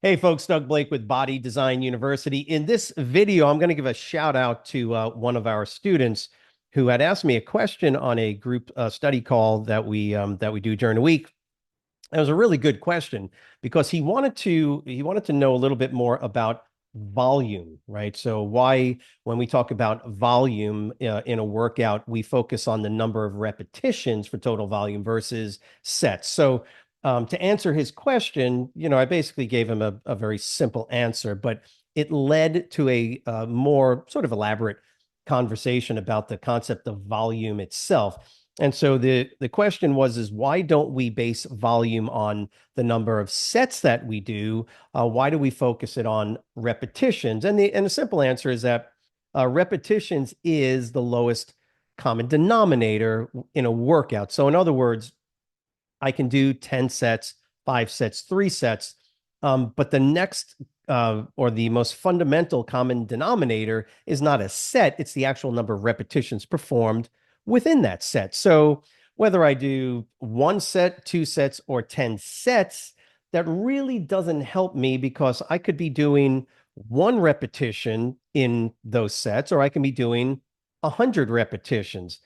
Hey folks, Doug Blake with Body Design University. In this video, I'm going to give a shout out to one of our students who had asked me a question on a group study call that we do during the week. It was a really good question because he wanted to know a little bit more about volume, right? So why, when we talk about volume in a workout, we focus on the number of repetitions for total volume versus sets. So to answer his question, I basically gave him a very simple answer, but it led to a more sort of elaborate conversation about the concept of volume itself. And so the question is why don't we base volume on the number of sets that we do? Why do we focus it on repetitions? And the simple answer is that repetitions is the lowest common denominator in a workout. So in other words, I can do 10 sets, 5 sets, 3 sets, but the next or the most fundamental common denominator is not a set, it's the actual number of repetitions performed within that set. So whether I do 1 set, 2 sets, or 10 sets, that really doesn't help me because I could be doing 1 repetition in those sets, or I can be doing 100 repetitions.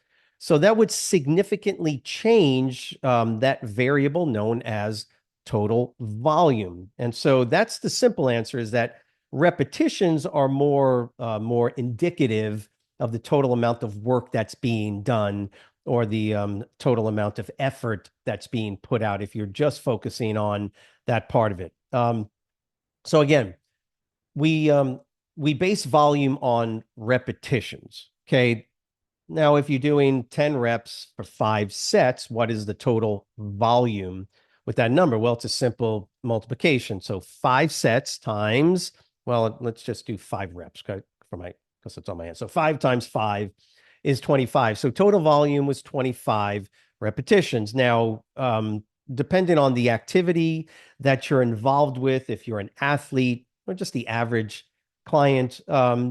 So that would significantly change that variable known as total volume. And so that's the simple answer, is that repetitions are more indicative of the total amount of work that's being done, or the total amount of effort that's being put out if you're just focusing on that part of it. So again, we base volume on repetitions. Okay. Now, if you're doing 10 reps for 5 sets, what is the total volume with that number? Well, it's a simple multiplication. So 5 sets times, well, let's just do 5 reps because it's on my hand. So 5 times 5 is 25. So total volume was 25 repetitions. Now, depending on the activity that you're involved with, if you're an athlete or just the average client,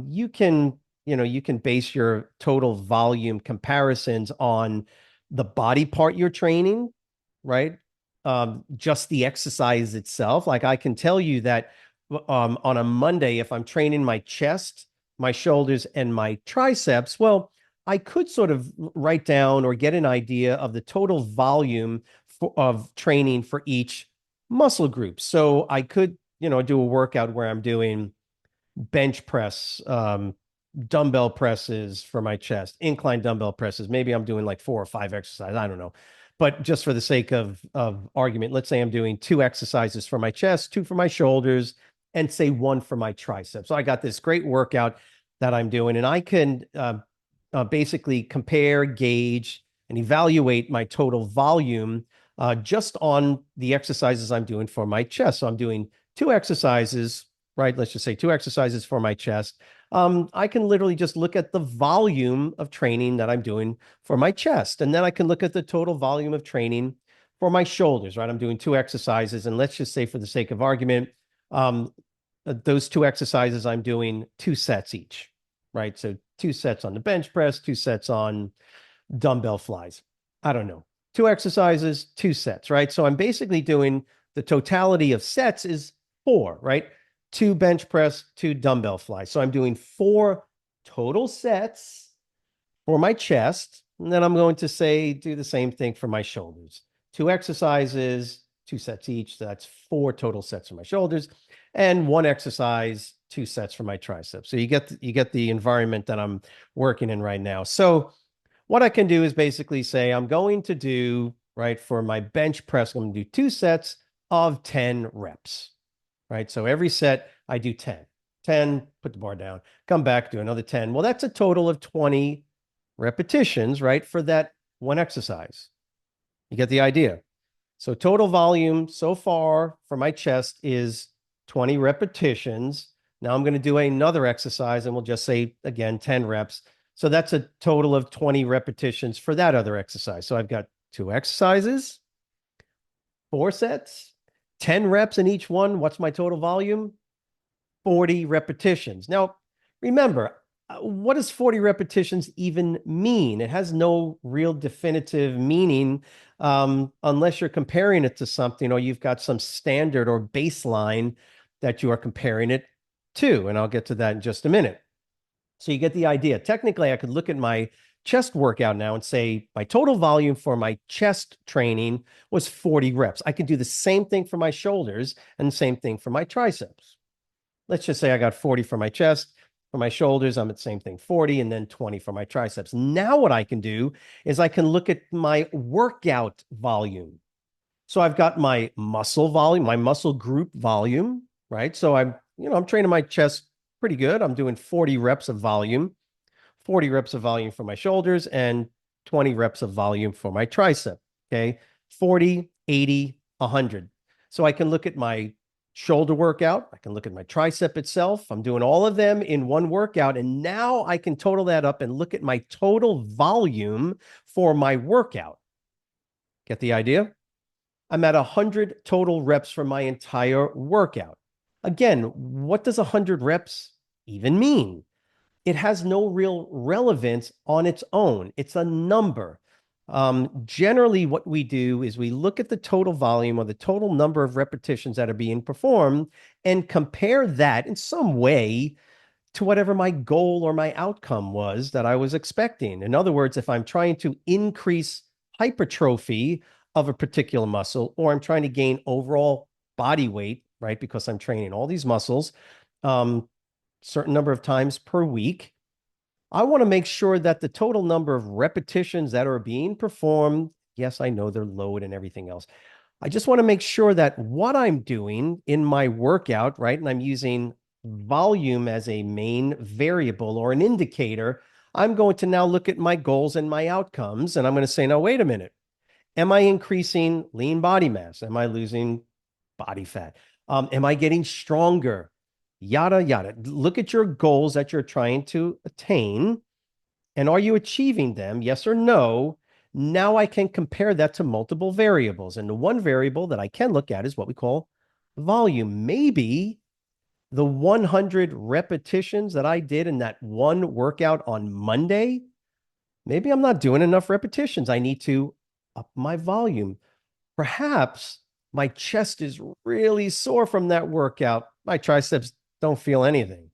you can base your total volume comparisons on the body part you're training, right? Just the exercise itself. Like I can tell you that on a Monday, if I'm training my chest, my shoulders, and my triceps, well, I could sort of write down or get an idea of the total volume of training for each muscle group. So I could, do a workout where I'm doing bench press, dumbbell presses for my chest, incline dumbbell presses. Maybe I'm doing like 4 or 5 exercises. I don't know. But just for the sake of argument, let's say I'm doing 2 exercises for my chest, 2 for my shoulders, and say 1 for my triceps. So I got this great workout that I'm doing, and I can basically compare, gauge, and evaluate my total volume just on the exercises I'm doing for my chest. So I'm doing 2 exercises, right? Let's just say 2 exercises for my chest. I can literally just look at the volume of training that I'm doing for my chest. And then I can look at the total volume of training for my shoulders, right? I'm doing 2 exercises. And let's just say, for the sake of argument, those 2 exercises, I'm doing 2 sets each, right? So 2 sets on the bench press, 2 sets on dumbbell flies. I don't know. 2 exercises, 2 sets, right? So I'm basically doing the totality of sets is 4, right? 2 bench press, 2 dumbbell flies. So I'm doing 4 total sets for my chest. And then I'm going to say, do the same thing for my shoulders. 2 exercises, 2 sets each. So that's 4 total sets for my shoulders, and 1 exercise, 2 sets for my triceps. So you get the environment that I'm working in right now. So what I can do is basically say, I'm going to do, right, for my bench press, I'm going to do 2 sets of 10 reps. Right? So every set I do 10. 10, put the bar down, come back, do another 10. Well, that's a total of 20 repetitions, right, for that 1 exercise. You get the idea. So total volume so far for my chest is 20 repetitions. Now I'm going to do another exercise, and we'll just say, again, 10 reps. So that's a total of 20 repetitions for that other exercise. So I've got 2 exercises, 4 sets, 10 reps in each one. What's my total volume? 40 repetitions. Now, remember, what does 40 repetitions even mean? It has no real definitive meaning unless you're comparing it to something, or you've got some standard or baseline that you are comparing it to. And I'll get to that in just a minute. So you get the idea. Technically, I could look at my chest workout now and say my total volume for my chest training was 40 reps. I could do the same thing for my shoulders and the same thing for my triceps. Let's just say I got 40 for my chest. For my shoulders, I'm at the same thing, 40, and then 20 for my triceps. Now what I can do is I can look at my workout volume. So I've got my muscle volume, my muscle group volume, right? So I'm training my chest pretty good. I'm doing 40 reps of volume, 40 reps of volume for my shoulders, and 20 reps of volume for my tricep. Okay. 40, 80, 100. So I can look at my shoulder workout. I can look at my tricep itself. I'm doing all of them in one workout. And now I can total that up and look at my total volume for my workout. Get the idea? I'm at 100 total reps for my entire workout. Again, what does 100 reps even mean? It has no real relevance on its own. It's a number. Generally, what we do is we look at the total volume or the total number of repetitions that are being performed and compare that in some way to whatever my goal or my outcome was that I was expecting. In other words, if I'm trying to increase hypertrophy of a particular muscle, or I'm trying to gain overall body weight, right? Because I'm training all these muscles, certain number of times per week, I want to make sure that the total number of repetitions that are being performed, yes, I know they're load and everything else. I just want to make sure that what I'm doing in my workout, right? And I'm using volume as a main variable or an indicator. I'm going to now look at my goals and my outcomes. And I'm going to say, now, wait a minute. Am I increasing lean body mass? Am I losing body fat? Am I getting stronger? Yada, yada. Look at your goals that you're trying to attain. And are you achieving them? Yes or no? Now I can compare that to multiple variables. And the one variable that I can look at is what we call volume. Maybe the 100 repetitions that I did in that one workout on Monday, maybe I'm not doing enough repetitions. I need to up my volume. Perhaps my chest is really sore from that workout. My triceps don't feel anything.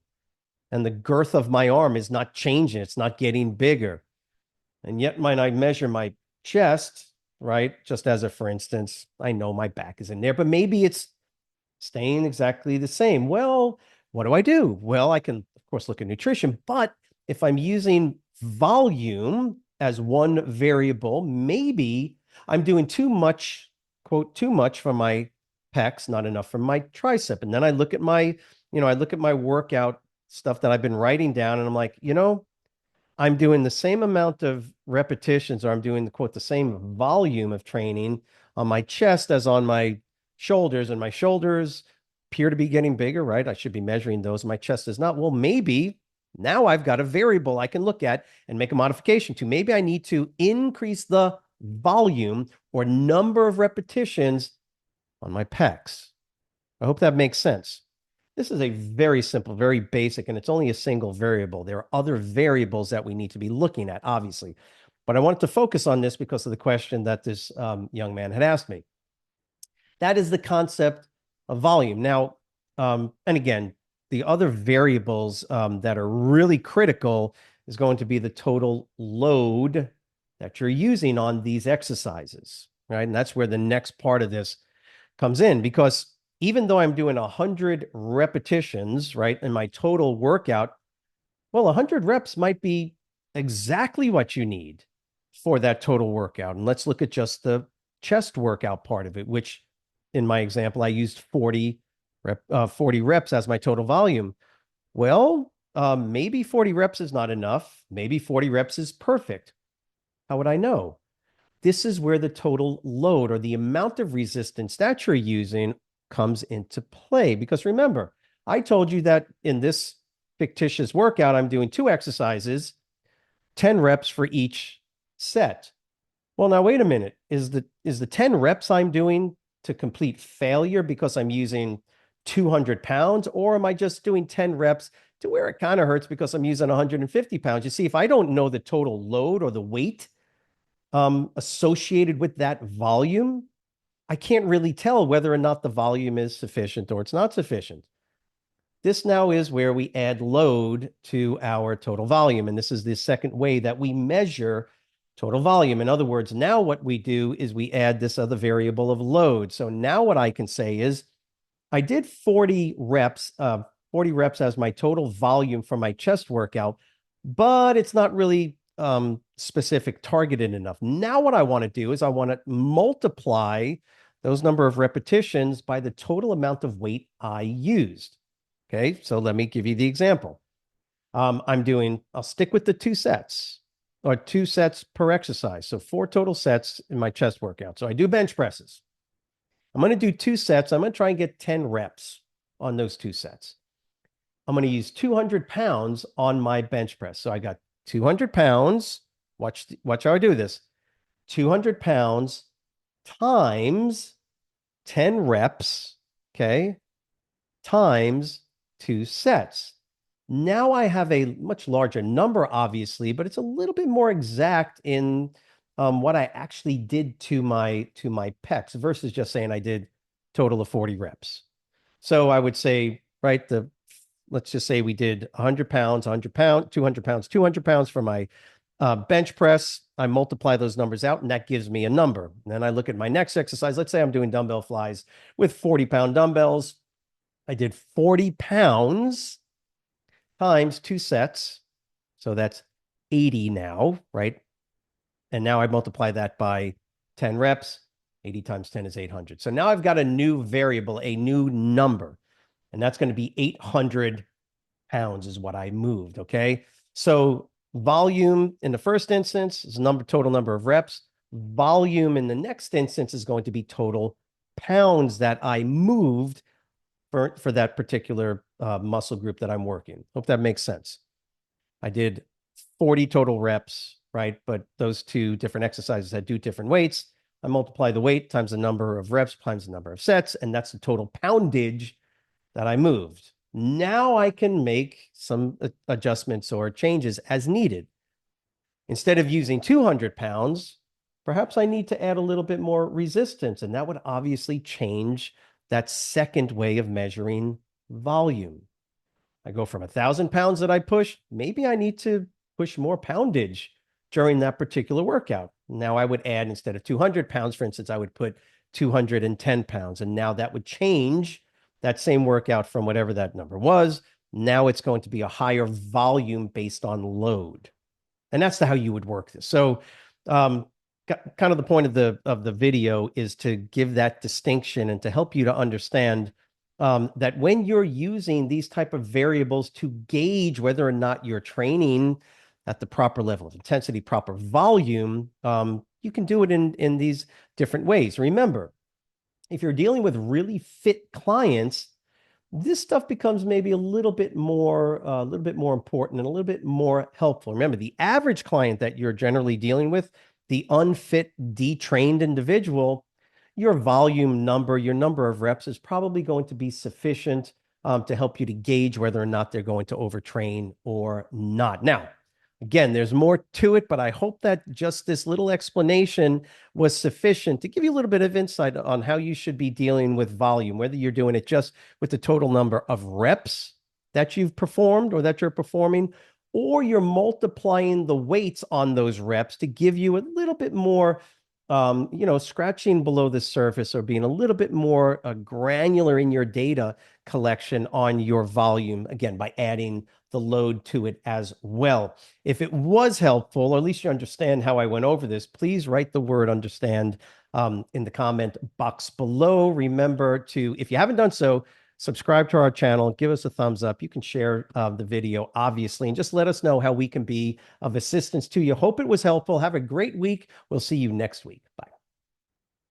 And the girth of my arm is not changing. It's not getting bigger. And yet, when I measure my chest, right, just as a for instance, I know my back is in there, but maybe it's staying exactly the same. Well, what do I do? Well, I can, of course, look at nutrition, but if I'm using volume as one variable, maybe I'm doing too much, quote, too much for my pecs, not enough for my tricep. And then I look at my workout stuff that I've been writing down, and I'm like, I'm doing the same amount of repetitions, or I'm doing the quote, the same volume of training on my chest as on my shoulders, and my shoulders appear to be getting bigger, right? I should be measuring those. My chest is not. Well, maybe now I've got a variable I can look at and make a modification to. Maybe I need to increase the volume or number of repetitions on my pecs. I hope that makes sense. This is a very simple, very basic, and it's only a single variable. There are other variables that we need to be looking at, obviously. But I wanted to focus on this because of the question that this young man had asked me. That is the concept of volume. Now, and again, the other variables that are really critical is going to be the total load that you're using on these exercises, right? And that's where the next part of this comes in, because even though I'm doing 100 repetitions, right, in my total workout, well, 100 reps might be exactly what you need for that total workout. And let's look at just the chest workout part of it, which in my example, I used 40 reps as my total volume. Well, maybe 40 reps is not enough. Maybe 40 reps is perfect. How would I know? This is where the total load or the amount of resistance that you're using comes into play. Because remember, I told you that in this fictitious workout, I'm doing 2 exercises, 10 reps for each set. Well, now wait a minute. Is the 10 reps I'm doing to complete failure because I'm using 200 pounds, or am I just doing 10 reps to where it kind of hurts because I'm using 150 pounds? You see, if I don't know the total load or the weight associated with that volume, I can't really tell whether or not the volume is sufficient or it's not sufficient. This now is where we add load to our total volume. And this is the second way that we measure total volume. In other words, now what we do is we add this other variable of load. So now what I can say is I did 40 reps as my total volume for my chest workout, but it's not really specific targeted enough. Now what I want to do is I want to multiply those number of repetitions by the total amount of weight I used. Okay, so let me give you the example. I'll stick with the 2 sets or 2 sets per exercise. So 4 total sets in my chest workout. So I do bench presses. I'm going to do 2 sets. I'm going to try and get 10 reps on those 2 sets. I'm going to use 200 pounds on my bench press. So I got 200 pounds. Watch how I do this. 200 pounds times 10 reps, okay, times 2 sets. Now I have a much larger number, obviously, but it's a little bit more exact in what I actually did to my pecs versus just saying I did total of 40 reps. So I would say, right, let's just say we did 100 pounds, 100 pounds, 200 pounds, 200 pounds for my bench press. I multiply those numbers out, and that gives me a number. And then I look at my next exercise. Let's say I'm doing dumbbell flies with 40-pound dumbbells. I did 40 pounds times 2 sets. So that's 80 now, right? And now I multiply that by 10 reps. 80 times 10 is 800. So now I've got a new variable, a new number, and that's going to be 800 pounds is what I moved, okay? So volume in the first instance is total number of reps. Volume in the next instance is going to be total pounds that I moved for that particular muscle group that I'm working. Hope that makes sense. I did 40 total reps, right? But those 2 different exercises had 2 different weights. I multiply the weight times the number of reps times the number of sets, and that's the total poundage that I moved. Now I can make some adjustments or changes as needed. Instead of using 200 pounds, perhaps I need to add a little bit more resistance, and that would obviously change that second way of measuring volume. I go from 1,000 pounds that I push, maybe I need to push more poundage during that particular workout. Now I would add, instead of 200 pounds, for instance, I would put 210 pounds, and now that would change that same workout from whatever that number was. Now it's going to be a higher volume based on load. And that's how you would work this. So kind of the point of the video is to give that distinction and to help you to understand that when you're using these type of variables to gauge whether or not you're training at the proper level of intensity, proper volume, you can do it in these different ways. Remember, if you're dealing with really fit clients, this stuff becomes maybe a little bit more important and a little bit more helpful. Remember, the average client that you're generally dealing with, the unfit, detrained individual, your volume number, your number of reps is probably going to be sufficient to help you to gauge whether or not they're going to overtrain or not. Now, again, there's more to it, but I hope that just this little explanation was sufficient to give you a little bit of insight on how you should be dealing with volume, whether you're doing it just with the total number of reps that you've performed or that you're performing, or you're multiplying the weights on those reps to give you a little bit more, scratching below the surface or being a little bit more granular in your data collection on your volume, again, by adding the load to it as well. If it was helpful, or at least you understand how I went over this, please write the word understand in the comment box below. Remember to, if you haven't done so, subscribe to our channel, give us a thumbs up. You can share the video, obviously, and just let us know how we can be of assistance to you. Hope it was helpful. Have a great week. We'll see you next week. Bye.